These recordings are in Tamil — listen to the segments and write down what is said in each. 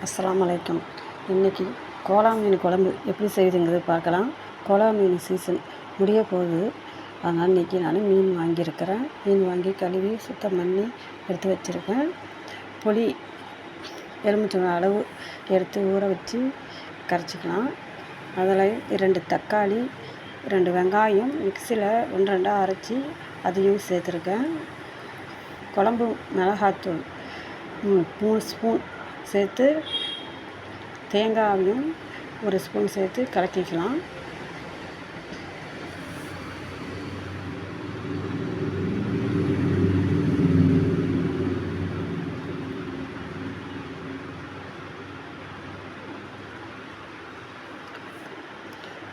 அஸ்ஸலாமு அலைக்கும். இன்றைக்கி கோலா மீன் குழம்பு எப்படி செய்யுதுங்கிறது பார்க்கலாம். கோலா மீன் சீசன் முடிய போகுது. அதனால் இன்றைக்கி நான் மீன் வாங்கியிருக்கிறேன். மீன் வாங்கி கழுவி சுத்தம் பண்ணி எடுத்து வச்சுருக்கேன். புளி எலுமிச்சம்பழம் அளவு எடுத்து ஊற வச்சு கரைச்சிக்கலாம். அதில் 2 தக்காளி 2 வெங்காயம் மிக்சியில் 1-2 அரைச்சி அதையும் சேர்த்துருக்கேன். குழம்பு மிளகாத்தூள் 3 ஸ்பூன் சேர்த்து தேங்காயும் 1 ஸ்பூன் சேர்த்து கலக்கிக்கலாம்.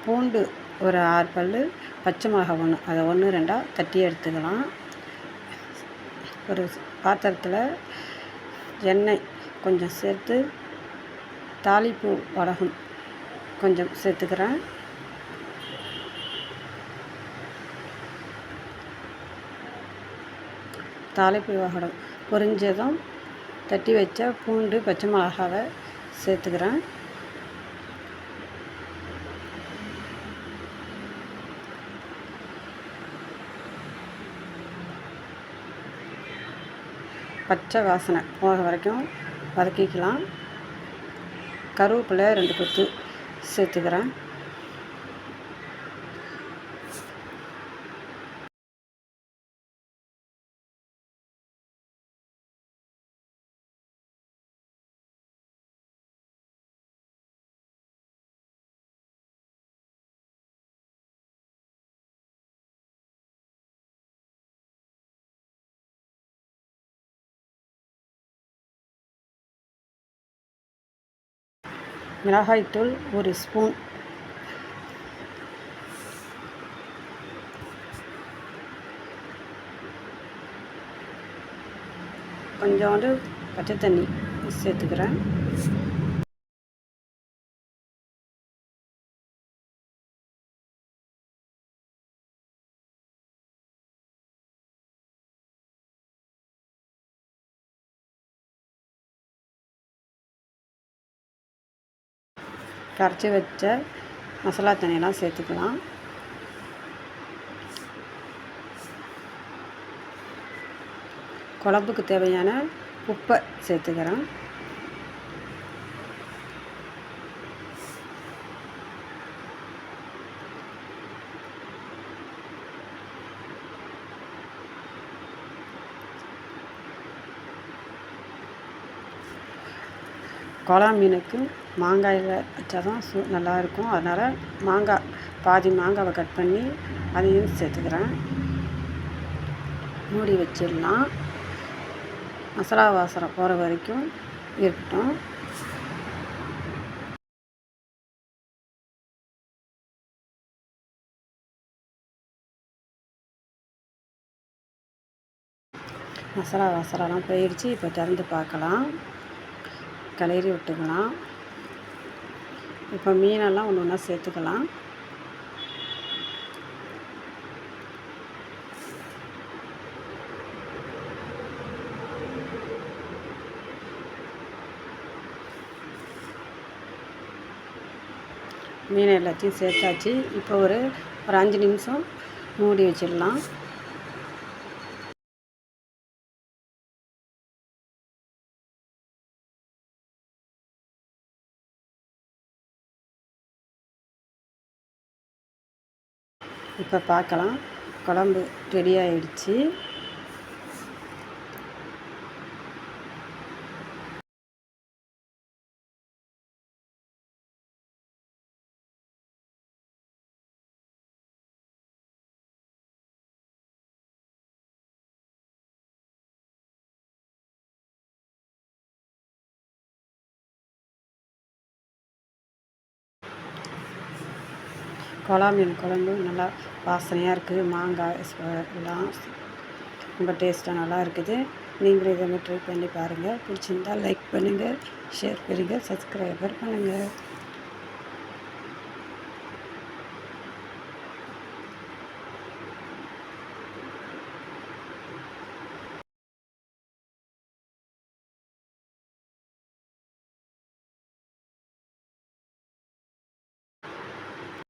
பூண்டு ஒரு 6 பல், பச்சை மிளகாய் 1, அதை 1-2 தட்டி எடுத்துக்கலாம். ஒரு பாத்திரத்தில் எண்ணெய் கொஞ்சம் சேர்த்து தாளிப்பு வடகம் கொஞ்சம் சேர்த்துக்கிறேன். தாளிப்பு வடகம் பொரிஞ்சதும் தட்டி வச்ச பூண்டு பச்சை மிளகாவை சேர்த்துக்கிறேன். பச்சை வாசனை போக வரைக்கும் வதக்கிக்கலாம். கருவேப்பிலை 2 கொத்து சேர்த்துக்கிறேன். மிளகாய்த்தூள் 1 ஸ்பூன், கொஞ்சோண்டு பச்சை தண்ணி சேர்த்துக்கிறேன். கரைச்சி வச்ச மசாலா தண்ணியெல்லாம் சேர்த்துக்கலாம். குழம்புக்கு தேவையான உப்பை சேர்த்துக்கிறேன். கோலா மீனுக்கு மாங்காயில் வச்சா தான் நல்லாயிருக்கும். அதனால் பாதி மாங்காவை கட் பண்ணி அதையும் சேர்த்துக்கிறேன். மூடி வச்சிடலாம். மசாலா வாசனை போகிற வரைக்கும் இருக்கட்டும். மசாலா வாசனைலாம் போயிடுச்சு. இப்போ திறந்து பார்க்கலாம். கிளறி விட்டுக்கலாம். இப்போ மீனெல்லாம் ஒன்று ஒன்றா சேர்த்துக்கலாம். மீன் எல்லாத்தையும் சேர்த்தாச்சு. இப்போ ஒரு 5 நிமிஷம் மூடி வச்சிடலாம். இப்போ பார்க்கலாம். குழம்பு ரெடி ஆகிடுச்சு. கோலா மீன் குழம்பு நல்லா வாசனையாக இருக்குது. மாங்காய் எல்லாம் ரொம்ப டேஸ்ட்டாக நல்லா இருக்குது. நீங்களும் இதை ட்ரை பண்ணி பாருங்கள். பிடிச்சிருந்தால் லைக் பண்ணுங்கள், ஷேர் பண்ணுங்கள், சப்ஸ்கிரைபர் பண்ணுங்கள்.